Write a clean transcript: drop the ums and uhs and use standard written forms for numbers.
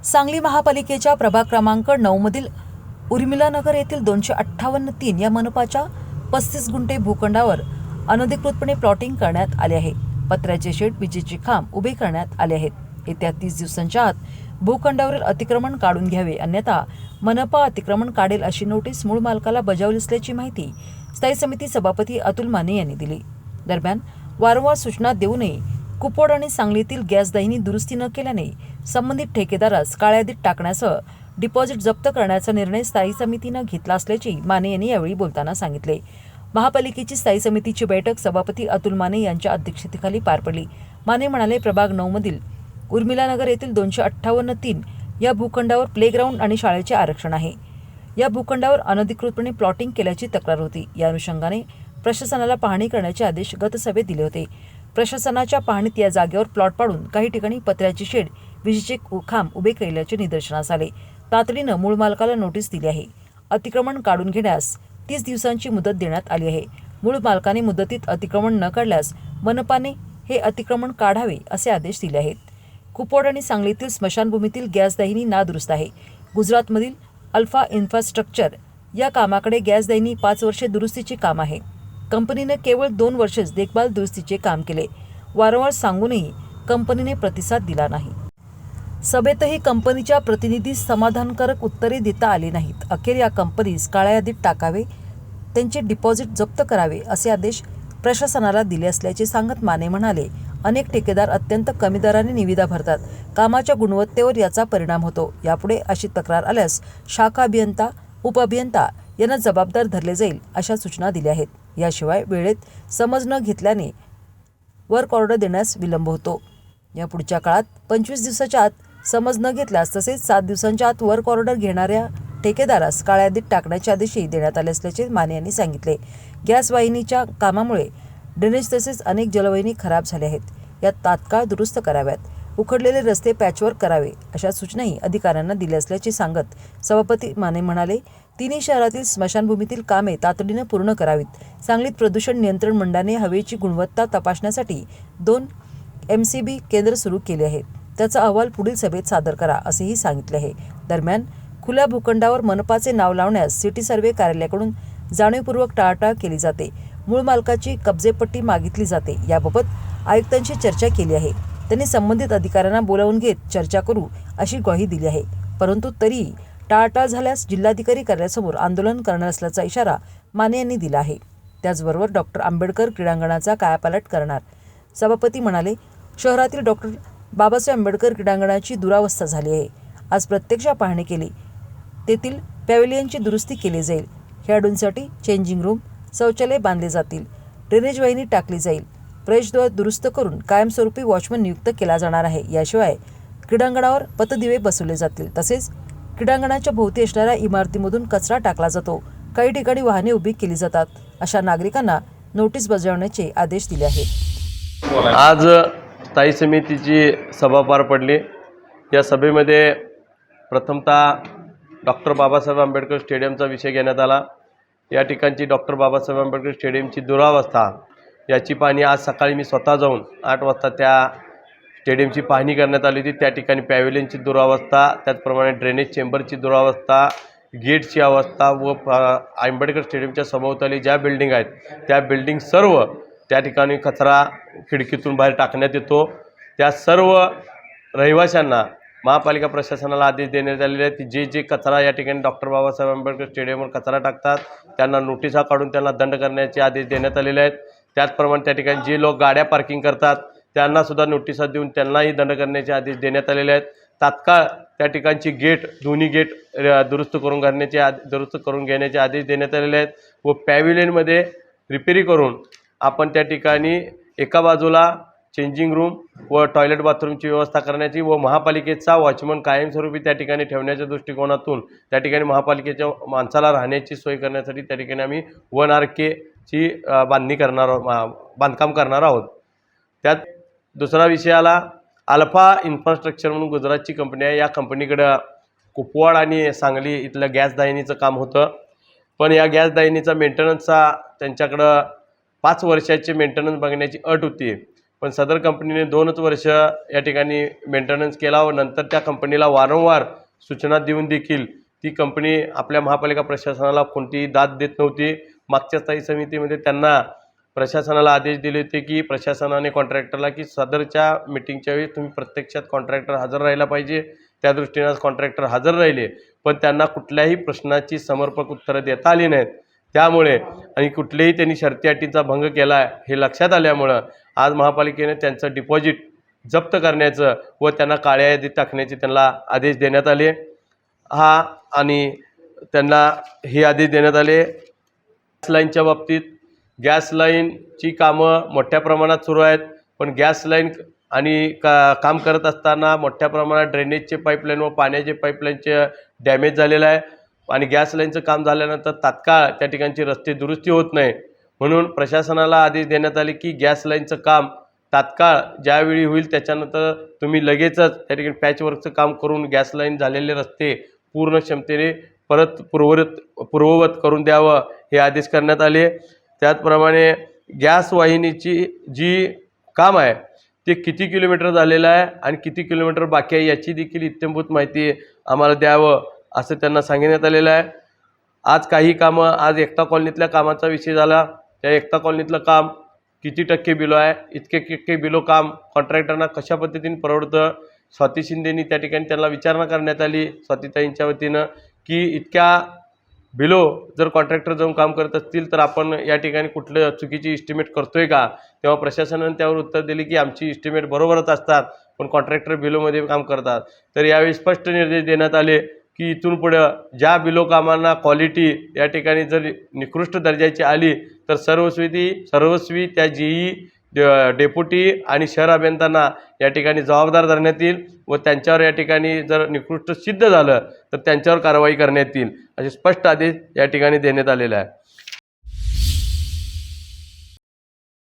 सांगली महापालिकेच्या प्रभाग क्रमांक 9 मधील उर्मिलानगर येथील 258-3 या मनपाच्या 35 गुंठे भूखंडावर अनधिकृतपणे प्लॉटिंग करण्यात आले आहे। पत्र्याचे शेड, विजेचे खांब उभे करण्यात आले आहेत। येत्या 30 दिवसांच्या आत भूखंडावरील अतिक्रमण काढून घ्यावे, अन्यथा मनपा अतिक्रमण काढेल अशी नोटीस मूळ मालकाला बजावली असल्याची माहिती स्थायी समिती सभापती अतुल माने यांनी दिली। दरम्यान वारंवार सूचना देऊनही कुपवाड आणि सांगलीतील गॅस दाहिनी दुरुस्ती न केल्याने संबंधित ठेकेदारास काळ्या यादीत टाकण्यासह डिपॉझिट जप्त करण्याचा निर्णय स्थायी समितीने घेतला असल्याचे माने यांनी यावेळी बोलताना सांगितले। महापालिकेची स्थायी समितीची बैठक सभापती अतुल माने यांच्या अध्यक्षतेखाली पार पडली। माने म्हणाले, प्रभाग 9 मधील उर्मिलानगर येथील 258-3 या भूखंडावर प्लेग्राऊंड आणि शाळेचे आरक्षण आहे। या भूखंडावर अनधिकृतपणे प्लॉटिंग केल्याची तक्रार होती। या अनुषंगाने प्रशासनाला पाहणी करण्याचे आदेश गत सभेत दिले होते। प्रशासनाच्या पाहणीत या जागेवर प्लॉट पाडून काही ठिकाणी पत्र्याची शेड, विजेचे खांब उभे केल्याचे निदर्शनास आले। तातडीने मूळ मालकाला नोटीस दिली आहे। अतिक्रमण काढून घेण्यास 30 दिवसांची मुदत देण्यात आली आहे। मूळ मालकाने मुदतीत अतिक्रमण न काढल्यास मनपाने हे अतिक्रमण काढावे असे आदेश दिले आहेत। कुपवाड आणि सांगलीतील स्मशानभूमीतील गॅस दाहिनी नादुरुस्त आहे। गुजरातमधील अल्फा इन्फ्रास्ट्रक्चर या कामाकडे गॅस दाहिनी 5 वर्षे दुरुस्तीचे काम आहे। कंपनीने केवळ 2 वर्षेच देखभाल दुरुस्तीचे काम केले। वारंवार सांगूनही कंपनीने प्रतिसाद दिला नाही। सभेतही कंपनीच्या प्रतिनिधीस समाधानकारक उत्तरे देता आली नाहीत। अखेर या कंपनीस काळ्या यादीत टाकावे, त्यांचे डिपॉझिट जप्त करावे असे आदेश प्रशासनाला दिले असल्याचे सांगत माने म्हणाले, अनेक ठेकेदार अत्यंत कमी दराने निविदा भरतात। कामाच्या गुणवत्तेवर याचा परिणाम होतो। यापुढे अशी तक्रार आल्यास शाखा अभियंता, उपअभियंता यांना जबाबदार धरले जाईल अशा सूचना दिल्या आहेत। याशिवाय वेळेत समज न घेतल्याने वर्क ऑर्डर देण्यास विलंब होतो। या पुढच्या काळात 25 दिवसाच्या आत समज न घेतल्यास तसेच 7 दिवसांच्या आत वर्क ऑर्डर घेणाऱ्या ठेकेदारास काळ्या यादीत टाकण्याचे आदेशही देण्यात आले असल्याचे माने यांनी सांगितले। गॅस वाहिनीच्या कामामुळे ड्रेनेज तसेच अनेक जलवाहिनी खराब झाल्या आहेत। यात तात्काळ दुरुस्त कराव्यात। उखडलेले रस्ते पॅचवर्क करावे अशा सूचनाही अधिकाऱ्यांना दिल्या असल्याचे सांगत सभापती माने म्हणाले, तिन्ही शहरातील स्मशानभूमीतील कामे तातडीने पूर्ण करावीत। सांगलीत प्रदूषण नियंत्रण मंडळाने हवेची गुणवत्ता तपासण्यासाठी 2 MCB केंद्र सुरू केले आहेत। त्याचा अहवाल पुढील सभेत सादर करा असेही सांगितले आहे। दरम्यान खुल्या भूखंडावर मनपाचे नाव लावण्यास सिटी सर्व्हे कार्यालयाकडून जाणीवपूर्वक टाळाटाळ केली जाते। मूळ मालकाची कब्जेपट्टी मागितली जाते। याबाबत आयुक्तांशी चर्चा केली आहे। त्यांनी संबंधित अधिकाऱ्यांना बोलावून घेत चर्चा करू अशी ग्वाही दिली आहे। परंतु तरीही टाळाटाळ झाल्यास जिल्हाधिकारी कार्यालयासमोर आंदोलन करणार असल्याचा इशारा माने यांनी दिला आहे। त्याचबरोबर डॉक्टर आंबेडकर क्रीडांगणाचा कायापालट करणार। सभापती म्हणाले, शहरातील डॉक्टर बाबासाहेब आंबेडकर क्रीडांगणाची दुरावस्था झाली आहे। आज प्रत्यक्ष पाहणी केली। तेथील पॅव्हेलियनची दुरुस्ती केली जाईल। खेळाडूंसाठी चेंजिंग रूम, शौचालय बांधले जातील। ड्रेनेज वाहिनी टाकली जाईल। प्रवेशद्वार दुरुस्त करून कायमस्वरूपी वॉचमन नियुक्त केला जाणार आहे। याशिवाय क्रीडांगणावर पथदिवे बसवले जातील। तसेच क्रीडांगणाच्या भोवती असणाऱ्या इमारतीमधून कचरा टाकला जातो। काही ठिकाणी वाहने उभी केली जातात। अशा नागरिकांना नोटीस बजावण्याचे आदेश दिले आहेत। आज स्थायी समितीची सभा पार पडली। या सभेमध्ये प्रथमतः डॉक्टर बाबासाहेब आंबेडकर स्टेडियमचा विषय घेण्यात आला। या ठिकाणची डॉक्टर बाबासाहेब आंबेडकर स्टेडियमची दुरावस्था याची पाहणी आज सकाळी मी स्वतः जाऊन 8 वाजता त्या स्टेडियमची पाहणी करण्यात आली होती। त्या ठिकाणी पॅव्हेलियनची दुरावस्था, त्याचप्रमाणे ड्रेनेज चेंबरची दुरावस्था, गेटची अवस्था व आंबेडकर स्टेडियमच्या सभोवताली ज्या बिल्डिंग आहेत त्या बिल्डिंग सर्व त्या ठिकाणी कचरा खिडकीतून बाहेर टाकण्यात येतो। त्या सर्व रहिवाशांना महापालिका प्रशासनाला आदेश देण्यात आलेले आहेत की जे कचरा या ठिकाणी डॉक्टर बाबासाहेब आंबेडकर स्टेडियमवर कचरा टाकतात त्यांना नोटिसा काढून त्यांना दंड करण्याचे आदेश देण्यात आलेले आहेत। त्याचप्रमाणे त्या ठिकाणी जे लोक गाड्या पार्किंग करतात त्यांनासुद्धा नोटिसा देऊन त्यांनाही दंड करण्याचे आदेश देण्यात आलेले आहेत। तात्काळ त्या ठिकाणची गेट, दोन्ही गेट दुरुस्त करून घेण्याचे आदेश देण्यात आलेले आहेत व पॅव्हेलियनमध्ये रिपेरी करून आपण त्या ठिकाणी एका बाजूला चेंजिंग रूम व टॉयलेट बाथरूमची व्यवस्था करण्याची व महापालिकेचा वॉचमन कायमस्वरूपी त्या ठिकाणी ठेवण्याच्या दृष्टिकोनातून त्या ठिकाणी महापालिकेच्या माणसाला राहण्याची सोय करण्यासाठी त्या ठिकाणी आम्ही 1 RKची बांधकाम करणार आहोत। त्यात दुसरा विषय आला, अल्फा इन्फ्रास्ट्रक्चर म्हणून गुजरातची कंपनी आहे। या कंपनीकडं कुपवाड आणि सांगली इथलं गॅस दाहिनीचं काम होतं, पण या गॅस दाहिनीचा मेंटेनन्सचा त्यांच्याकडं 5 वर्षाचे मेंटेनन्स बघण्याची अट होती। पण सदर कंपनीने 2च वर्ष या ठिकाणी मेंटेनन्स केला व नंतर त्या कंपनीला वारंवार सूचना देऊन देखील ती कंपनी आपल्या महापालिका प्रशासनाला कोणतीही दाद देत नव्हती. मागच्या स्थायी समितीमध्ये त्यांना प्रशासनाला आदेश दिले होते की प्रशासनाने कॉन्ट्रॅक्टरला की सदरच्या मीटिंगच्या वेळी तुम्ही प्रत्यक्षात कॉन्ट्रॅक्टर हजर राहायला पाहिजे. त्या दृष्टीने आज कॉन्ट्रॅक्टर हजर राहिले, पण त्यांना कुठल्याही प्रश्नाची समर्पक उत्तरं देता आली नाहीत. त्यामुळे आणि कुठलेही त्यांनी शर्ती अटींचा भंग केला हे लक्षात आल्यामुळं आज महापालिकेने त्यांचं डिपॉझिट जप्त करण्याचं व त्यांना काळ्या यादीत टाकण्याचे त्यांना आदेश देण्यात आले. आणि त्यांना हे आदेश देण्यात आले. गॅस लाईनच्या बाबतीत गॅस लाईनची कामं मोठ्या प्रमाणात सुरू आहेत, पण गॅस लाईन आणि काम करत असताना मोठ्या प्रमाणात ड्रेनेजचे पाईपलाईन व पाण्याचे पाईपलाईनचे डॅमेज झालेलं आहे आणि गॅस लाईनचं काम झाल्यानंतर तात्काळ त्या ठिकाणची रस्ते दुरुस्ती होत नाही. म्हणून प्रशासनाला आदेश देण्यात आले की गॅस लाईनचं काम तात्काळ ज्यावेळी होईल त्याच्यानंतर तुम्ही लगेचच त्या ठिकाणी पॅचवर्कचं काम करून गॅस लाईन झालेले रस्ते पूर्ण क्षमतेने परत पूर्ववत करून द्यावं हे आदेश करण्यात आले. त्याचप्रमाणे गॅस वाहिनीची जी काम आहे ते किती किलोमीटर झालेलं आहे आणि किती किलोमीटर बाकी आहे याची देखील इत्थंभूत माहिती आम्हाला द्यावं असं त्यांना सांगण्यात आलेलं आहे. आज काही कामं, आज एकता कॉलनीतल्या कामाचा विषय झाला. त्या एकता कॉलनीतलं काम किती टक्के बिलो आहे, इतके टक्के बिलो काम कॉन्ट्रॅक्टरना कशा पद्धतीने परवडतं. स्वाती शिंदेनी त्या ठिकाणी त्यांना विचारणा करण्यात आली स्वातीताईंच्या वतीनं की इतक्या बिलो जर कॉन्ट्रॅक्टर जाऊन काम करत असतील तर आपण या ठिकाणी कुठलं चुकीची इस्टिमेट करतोय का. तेव्हा प्रशासनाने त्यावर उत्तर दिले की आमची इस्टिमेट बरोबरच असतात, पण कॉन्ट्रॅक्टर बिलोमध्ये काम करतात. तर यावेळी स्पष्ट निर्देश देण्यात आले की इथून पुढं ज्या बिलो कामांना क्वालिटी या ठिकाणी जर निकृष्ट दर्जाची आली तर सर्वस्वी त्या जीई डेप्युटी आणि शहर अभियंत्यांना या ठिकाणी जबाबदार धरण्यात येईल व त्यांच्यावर या ठिकाणी जर निकृष्ट सिद्ध झालं तर त्यांच्यावर कारवाई करण्यात येईल असे स्पष्ट आदेश या ठिकाणी देण्यात आलेला आहे.